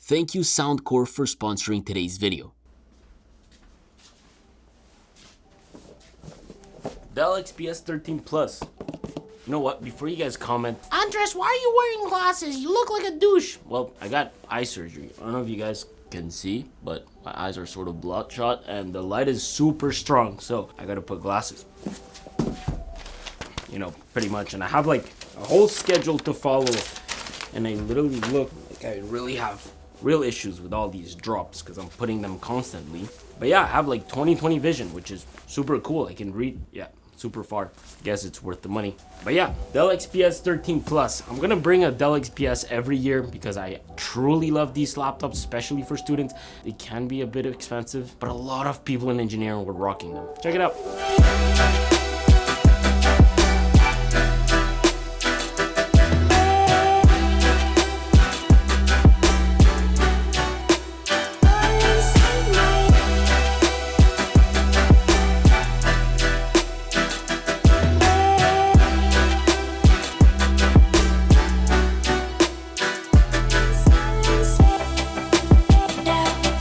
Thank you Soundcore for sponsoring today's video. Dell XPS 13 Plus. You know what, before you guys comment, Andres, why are you wearing glasses? You look like a douche. well, I got eye surgery. I don't know if you guys can see, but my eyes are sort of bloodshot and the light is super strong, so I gotta put glasses. You know, pretty much. And I have like a whole schedule to follow, and I literally look like I really have real issues with all these drops because I'm putting them constantly. But yeah, I have like 20/20 vision, which is super cool. I can read, yeah, super far. Guess it's worth the money. But yeah, Dell XPS 13 Plus. I'm gonna bring a Dell XPS every year because I truly love these laptops, especially for students. They can be a bit expensive, but a lot of people in engineering were rocking them. Check it out.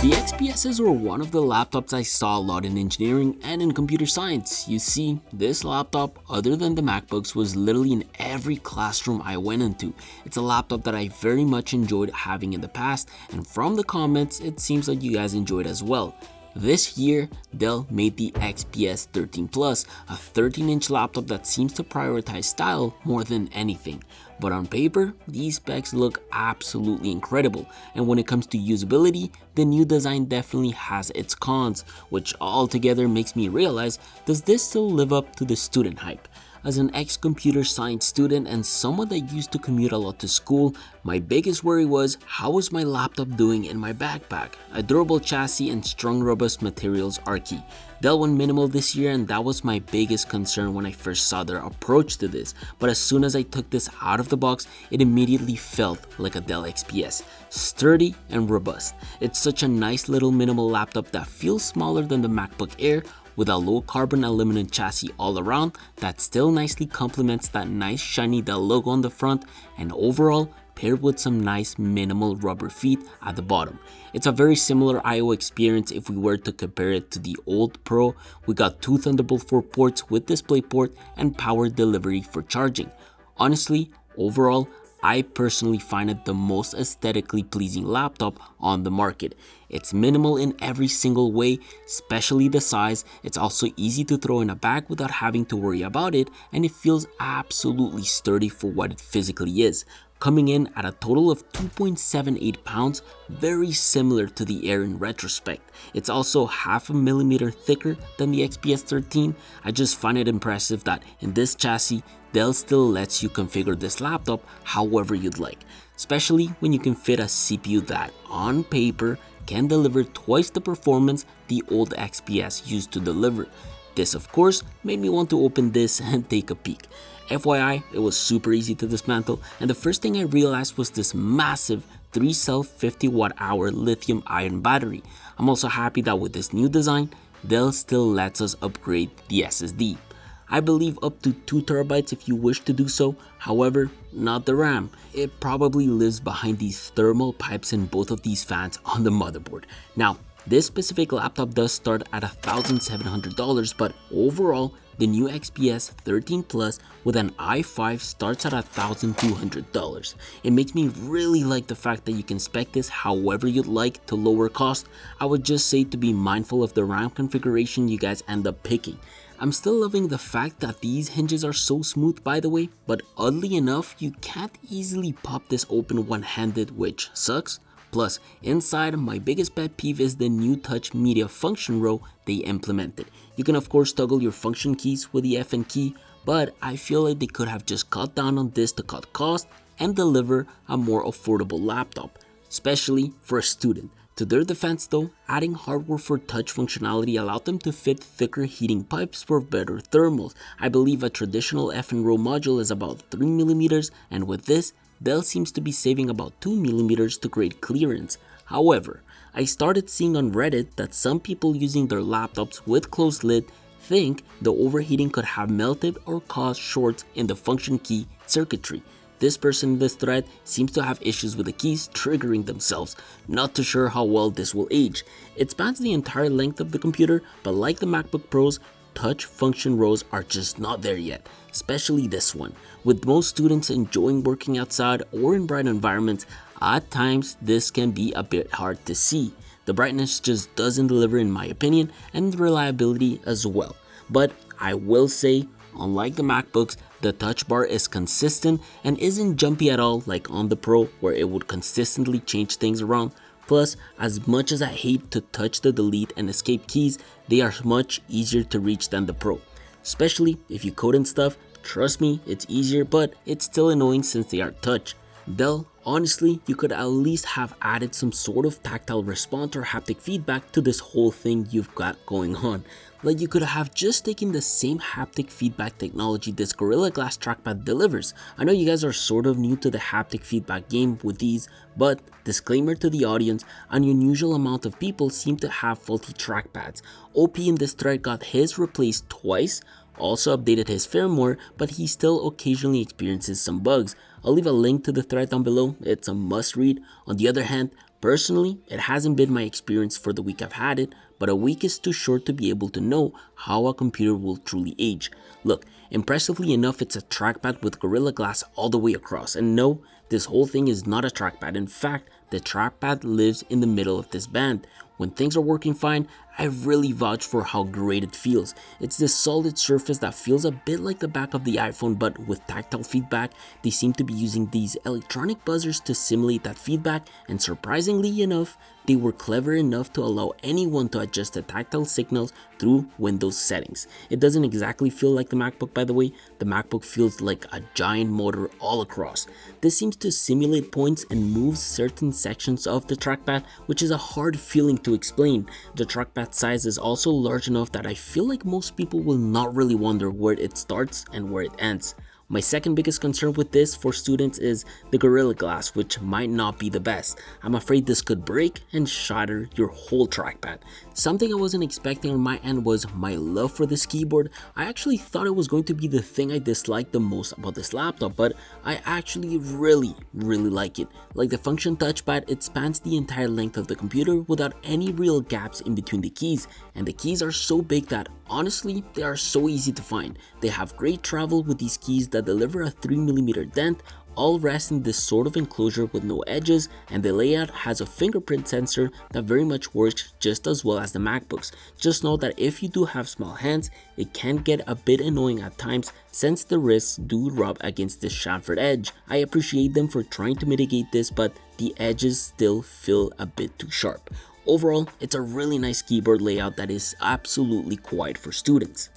The XPSs were one of the laptops I saw a lot in engineering and in computer science. You see, this laptop, other than the MacBooks, was literally in every classroom I went into. It's a laptop that I very much enjoyed having in the past, and from the comments, it seems like you guys enjoyed as well. This year, Dell made the XPS 13 Plus, a 13-inch laptop that seems to prioritize style more than anything. But on paper, these specs look absolutely incredible, and when it comes to usability, the new design definitely has its cons, which altogether makes me realize, does this still live up to the student hype? As an ex-computer science student and someone that used to commute a lot to school, my biggest worry was, how was my laptop doing in my backpack? A durable chassis and strong robust materials are key. Dell went minimal this year, and that was my biggest concern when I first saw their approach to this, but as soon as I took this out of the box, it immediately felt like a Dell XPS. Sturdy and robust. It's such a nice little minimal laptop that feels smaller than the MacBook Air, with a low carbon aluminum chassis all around that still nicely complements that nice shiny Dell logo on the front, and overall paired with some nice minimal rubber feet at the bottom. It's a very similar I/O experience if we were to compare it to the old Pro. We got two Thunderbolt 4 ports with DisplayPort and power delivery for charging. Honestly, overall, I personally find it the most aesthetically pleasing laptop on the market. It's minimal in every single way, especially the size. It's also easy to throw in a bag without having to worry about it, and it feels absolutely sturdy for what it physically is, coming in at a total of 2.78 pounds, very similar to the Air in retrospect. It's also half a millimeter thicker than the XPS 13. I just find it impressive that in this chassis, Dell still lets you configure this laptop however you'd like, especially when you can fit a CPU that, on paper, can deliver twice the performance the old XPS used to deliver. This, of course, made me want to open this and take a peek. FYI, it was super easy to dismantle, and the first thing I realized was this massive 3-cell 50 watt-hour lithium ion battery. I'm also happy that with this new design, Dell still lets us upgrade the SSD. I believe up to 2 TB if you wish to do so, however, not the RAM. It probably lives behind these thermal pipes in both of these fans on the motherboard. Now, this specific laptop does start at $1,700, but overall, the new XPS 13 Plus with an i5 starts at $1,200. It makes me really like the fact that you can spec this however you'd like to lower cost. I would just say to be mindful of the RAM configuration you guys end up picking. I'm still loving the fact that these hinges are so smooth, by the way, but oddly enough, you can't easily pop this open one-handed, which sucks. Plus, inside, my biggest pet peeve is the new touch media function row they implemented. You can of course toggle your function keys with the FN key, but I feel like they could have just cut down on this to cut cost and deliver a more affordable laptop, especially for a student. To their defense though, adding hardware for touch functionality allowed them to fit thicker heating pipes for better thermals. I believe a traditional FN row module is about 3mm, and with this, Dell seems to be saving about 2mm to create clearance. However, I started seeing on Reddit that some people using their laptops with closed lid think the overheating could have melted or caused shorts in the function key circuitry. This person in this thread seems to have issues with the keys triggering themselves. Not too sure how well this will age. It spans the entire length of the computer, but like the MacBook Pros, touch function rows are just not there yet, especially this one. With most students enjoying working outside or in bright environments, at times this can be a bit hard to see. The brightness just doesn't deliver in my opinion, and the reliability as well. But I will say, unlike the MacBooks, the touch bar is consistent and isn't jumpy at all like on the Pro where it would consistently change things around. Plus, as much as I hate to touch the delete and escape keys, they are much easier to reach than the Pro. Especially if you code and stuff, trust me, it's easier, but it's still annoying since they are touch. Dell, honestly, you could at least have added some sort of tactile response or haptic feedback to this whole thing you've got going on. Like you could have just taken the same haptic feedback technology this Gorilla Glass trackpad delivers. I know you guys are sort of new to the haptic feedback game with these, but disclaimer to the audience, an unusual amount of people seem to have faulty trackpads. OP in this thread got his replaced twice, also updated his firmware, but he still occasionally experiences some bugs. I'll leave a link to the thread down below, it's a must read. On the other hand, personally, it hasn't been my experience for the week I've had it, but a week is too short to be able to know how a computer will truly age. Look, impressively enough, it's a trackpad with Gorilla Glass all the way across, and no, this whole thing is not a trackpad. In fact, the trackpad lives in the middle of this band. When things are working fine, I really vouch for how great it feels. It's this solid surface that feels a bit like the back of the iPhone, but with tactile feedback. They seem to be using these electronic buzzers to simulate that feedback, and surprisingly enough, they were clever enough to allow anyone to adjust the tactile signals through Windows settings. It doesn't exactly feel like the MacBook, by the way. The MacBook feels like a giant motor all across. This seems to simulate points and moves certain sections of the trackpad, which is a hard feeling to explain. The trackpad size is also large enough that I feel like most people will not really wonder where it starts and where it ends. My second biggest concern with this for students is the Gorilla Glass, which might not be the best. I'm afraid this could break and shatter your whole trackpad. Something I wasn't expecting on my end was my love for this keyboard. I actually thought it was going to be the thing I disliked the most about this laptop, but I actually really like it. Like the function touchpad, it spans the entire length of the computer without any real gaps in between the keys, and the keys are so big that honestly, they are so easy to find. They have great travel with these keys that deliver a 3mm dent, all rest in this sort of enclosure with no edges, and the layout has a fingerprint sensor that very much works just as well as the MacBooks. Just know that if you do have small hands, it can get a bit annoying at times since the wrists do rub against this chamfered edge. I appreciate them for trying to mitigate this, but the edges still feel a bit too sharp. Overall, it's a really nice keyboard layout that is absolutely quiet for students.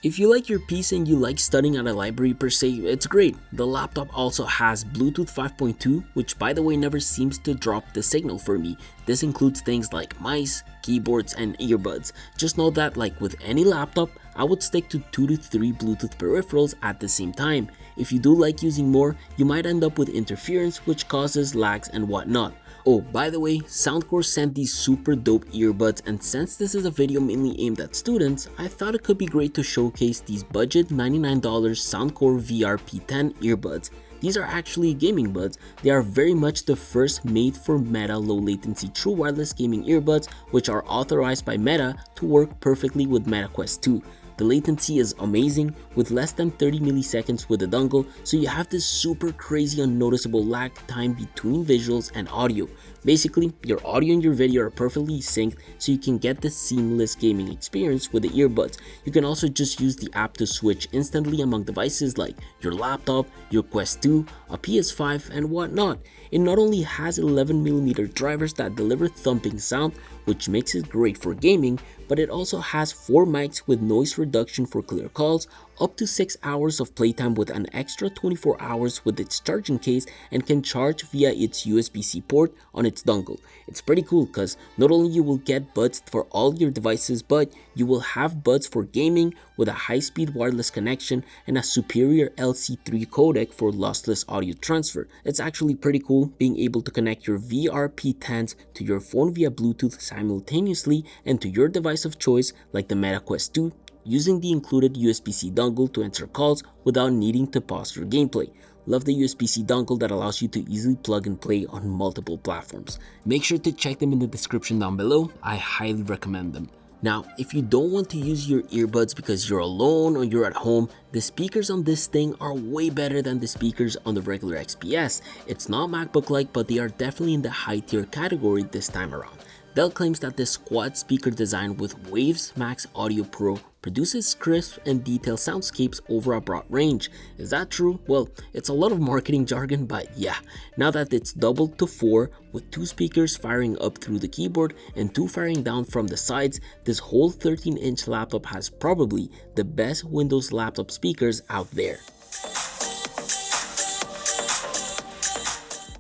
If you like your piece and you like studying at a library per se, it's great. The laptop also has Bluetooth 5.2, which by the way never seems to drop the signal for me. This includes things like mice, keyboards, and earbuds. Just know that like with any laptop, I would stick to 2 to 3 Bluetooth peripherals at the same time. If you do like using more, you might end up with interference which causes lags and whatnot. Oh, by the way, Soundcore sent these super dope earbuds, and since this is a video mainly aimed at students, I thought it could be great to showcase these budget $99 Soundcore VR P10 earbuds. These are actually gaming buds. They are very much the first made for Meta low latency true wireless gaming earbuds, which are authorized by Meta to work perfectly with Meta Quest 2. The latency is amazing with less than 30 milliseconds with the dongle, so you have this super crazy unnoticeable lag time between visuals and audio. Basically, your audio and your video are perfectly synced so you can get the seamless gaming experience with the earbuds. You can also just use the app to switch instantly among devices like your laptop, your Quest 2, a PS5, and whatnot. It not only has 11mm drivers that deliver thumping sound, which makes it great for gaming, but it also has 4 mics with noise reduction for clear calls, up to 6 hours of playtime with an extra 24 hours with its charging case, and can charge via its USB-C port on its dongle. It's pretty cool because not only you will get buds for all your devices, but you will have buds for gaming with a high-speed wireless connection and a superior LC3 codec for lossless audio transfer. It's actually pretty cool being able to connect your VR P10s to your phone via Bluetooth simultaneously and to your device of choice like the Meta Quest 2, using the included USB-C dongle to answer calls without needing to pause your gameplay. Love the USB-C dongle that allows you to easily plug and play on multiple platforms. Make sure to check them in the description down below. I highly recommend them. Now, if you don't want to use your earbuds because you're alone or you're at home, the speakers on this thing are way better than the speakers on the regular XPS. It's not MacBook-like, but they are definitely in the high tier category this time around. Dell claims that this quad speaker design with Waves Max Audio Pro produces crisp and detailed soundscapes over a broad range. Is that true? Well, it's a lot of marketing jargon, but yeah. Now that it's doubled to 4 with 2 speakers firing up through the keyboard and 2 firing down from the sides, this whole 13-inch laptop has probably the best Windows laptop speakers out there.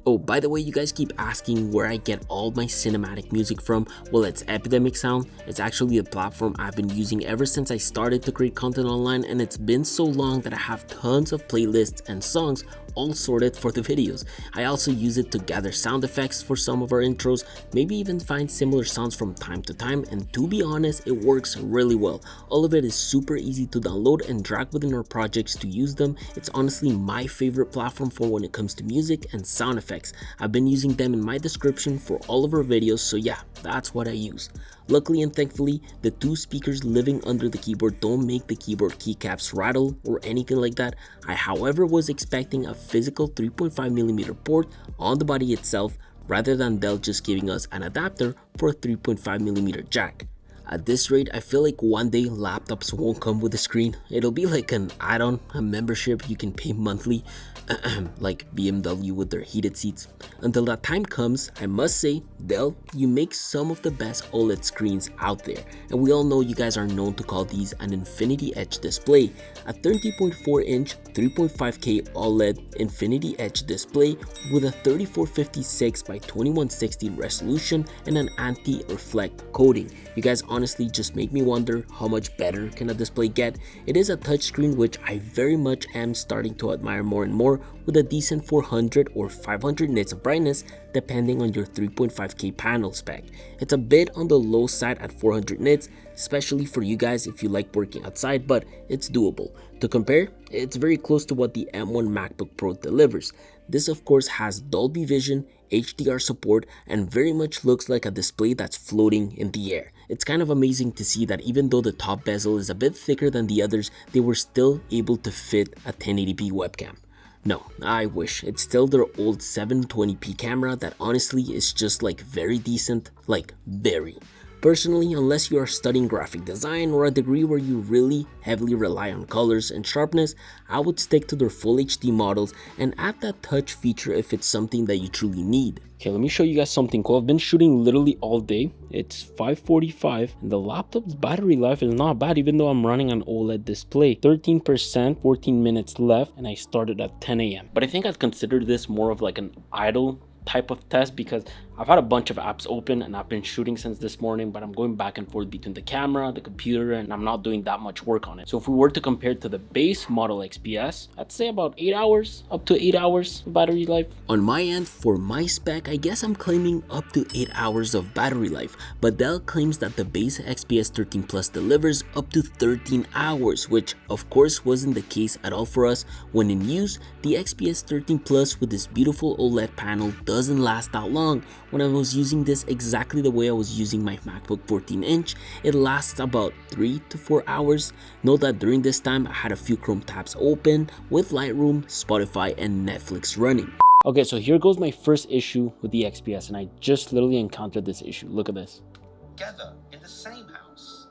Oh, by the way, you guys keep asking where I get all my cinematic music from. Well, it's Epidemic Sound. It's actually a platform I've been using ever since I started to create content online, and it's been so long that I have tons of playlists and songs all sorted for the videos. I also use it to gather sound effects for some of our intros, maybe even find similar sounds from time to time, and to be honest, it works really well. All of it is super easy to download and drag within our projects to use them. It's honestly my favorite platform for when it comes to music and sound effects. I've been using them in my description for all of our videos, so yeah, that's what I use. Luckily and thankfully, the 2 speakers living under the keyboard don't make the keyboard keycaps rattle or anything like that. I however was expecting a physical 3.5mm port on the body itself rather than Dell just giving us an adapter for a 3.5mm jack. At this rate, I feel like one day laptops won't come with a screen. It'll be like an add-on, a membership you can pay monthly, like BMW with their heated seats. Until that time comes, I must say, Dell, you make some of the best OLED screens out there. And we all know you guys are known to call these an Infinity Edge display. A 13.4-inch 3.5K OLED Infinity Edge display with a 3456 by 2160 resolution and an anti-reflect coating. You guys honestly just make me wonder how much better can a display get. It is a touchscreen which I very much am starting to admire more and more, with a decent 400 or 500 nits of brightness depending on your 3.5K panel spec. It's a bit on the low side at 400 nits, especially for you guys if you like working outside, but it's doable. To compare, it's very close to what the M1 MacBook Pro delivers. This of course has Dolby Vision, HDR support, and very much looks like a display that's floating in the air. It's kind of amazing to see that even though the top bezel is a bit thicker than the others, they were still able to fit a 1080p webcam. No, I wish. It's still their old 720p camera that honestly is just like very decent, like very. Personally, unless you are studying graphic design or a degree where you really heavily rely on colors and sharpness, I would stick to their full HD models and add that touch feature if it's something that you truly need. Okay, let me show you guys something cool. I've been shooting literally all day. It's 5:45 and the laptop's battery life is not bad even though I'm running an OLED display. 13%, 14 minutes left, and I started at 10 a.m. But I think I'd consider this more of like an idle type of test because I've had a bunch of apps open and I've been shooting since this morning, but I'm going back and forth between the camera, the computer, and I'm not doing that much work on it. So if we were to compare it to the base model XPS, I'd say about 8 hours, up to 8 hours of battery life. On my end, for my spec, I guess I'm claiming up to 8 hours of battery life, but Dell claims that the base XPS 13 Plus delivers up to 13 hours, which of course wasn't the case at all for us. When in use, the XPS 13 Plus with this beautiful OLED panel doesn't last that long. When I was using this exactly the way I was using my MacBook 14-inch, it lasts about 3 to 4 hours. Note that during this time I had a few Chrome tabs open with Lightroom, Spotify, and Netflix running. Okay, so here goes my first issue with the XPS, and I just literally encountered this issue. Look at this. Together in the same house.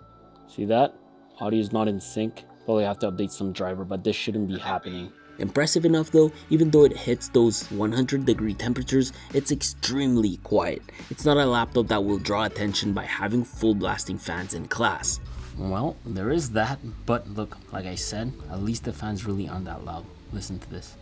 See that? Audio is not in sync. Probably have to update some driver, but this shouldn't be happening. Impressive enough though, even though it hits those 100-degree temperatures, it's extremely quiet. It's not a laptop that will draw attention by having full blasting fans in class. Well, there is that, but look, like I said, at least the fans really aren't that loud. Listen to this.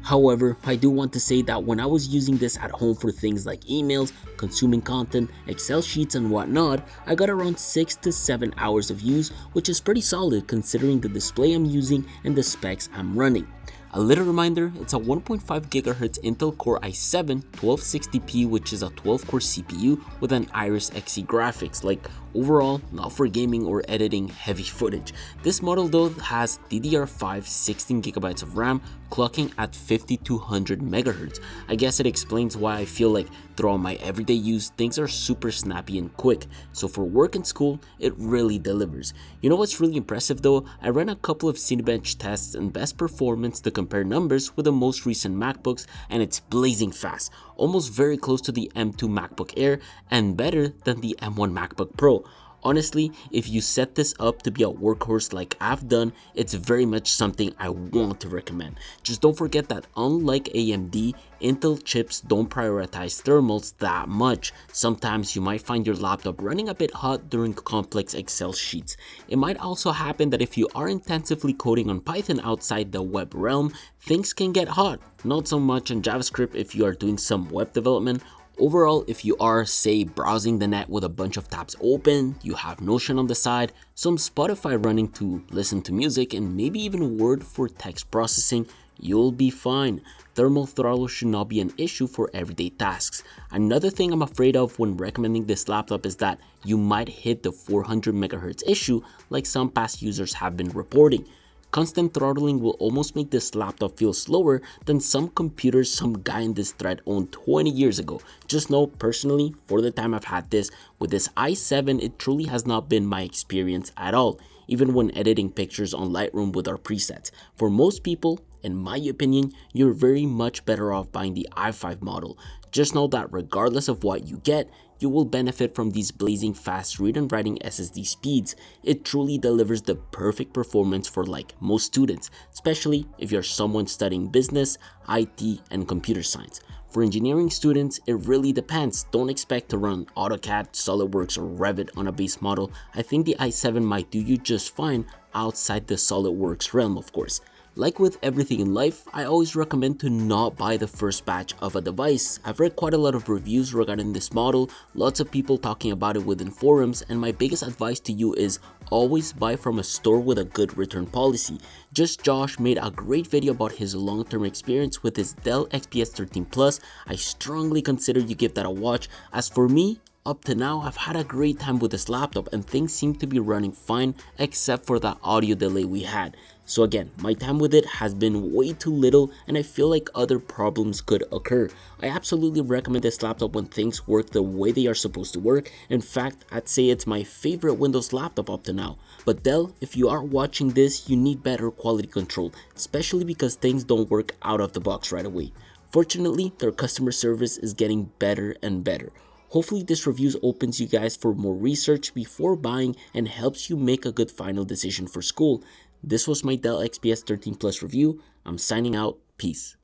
However, I do want to say that when I was using this at home for things like emails, consuming content, Excel sheets, and whatnot, I got around 6 to 7 hours of use, which is pretty solid considering the display I'm using and the specs I'm running. A little reminder, it's a 1.5 GHz Intel Core i7 1260p, which is a 12-core CPU with an Iris Xe graphics. Like, overall, not for gaming or editing heavy footage. This model though has DDR5 16GB of RAM, clocking at 5200 MHz. I guess it explains why I feel like throughout my everyday use, things are super snappy and quick. So for work and school, it really delivers. You know what's really impressive though? I ran a couple of Cinebench tests and best performance to compare numbers with the most recent MacBooks, and it's blazing fast, almost very close to the M2 MacBook Air and better than the M1 MacBook Pro. Honestly, if you set this up to be a workhorse like I've done, it's very much something I want to recommend. Just don't forget that unlike AMD, Intel chips don't prioritize thermals that much. Sometimes you might find your laptop running a bit hot during complex Excel sheets. It might also happen that if you are intensively coding on Python outside the web realm, things can get hot. Not so much on JavaScript if you are doing some web development. Overall, if you are, say, browsing the net with a bunch of tabs open, you have Notion on the side, some Spotify running to listen to music, and maybe even Word for text processing, you'll be fine. Thermal throttle should not be an issue for everyday tasks. Another thing I'm afraid of when recommending this laptop is that you might hit the 400 MHz issue like some past users have been reporting. Constant throttling will almost make this laptop feel slower than some computers some guy in this thread owned 20 years ago. Just know, personally, for the time I've had this, with this i7, it truly has not been my experience at all, even when editing pictures on Lightroom with our presets. For most people, in my opinion, you're very much better off buying the i5 model. Just know that regardless of what you get, you will benefit from these blazing fast read and writing SSD speeds. It truly delivers the perfect performance for like most students, especially if you're someone studying business, IT, and computer science. For engineering students, it really depends. Don't expect to run AutoCAD, SolidWorks, or Revit on a base model. I think the i7 might do you just fine outside the SolidWorks realm, of course. Like with everything in life, I always recommend to not buy the first batch of a device. I've read quite a lot of reviews regarding this model, lots of people talking about it within forums, and my biggest advice to you is always buy from a store with a good return policy. Just Josh made a great video about his long-term experience with his Dell XPS 13 Plus. I strongly consider you give that a watch. As for me, up to now, I've had a great time with this laptop and things seem to be running fine except for that audio delay we had. So again, my time with it has been way too little and I feel like other problems could occur. I absolutely recommend this laptop when things work the way they are supposed to work. In fact, I'd say it's my favorite Windows laptop up to now. But Dell, if you are watching this, you need better quality control, especially because things don't work out of the box right away. Fortunately, their customer service is getting better and better. Hopefully this review opens you guys for more research before buying and helps you make a good final decision for school. This was my Dell XPS 13 Plus review. I'm signing out. Peace.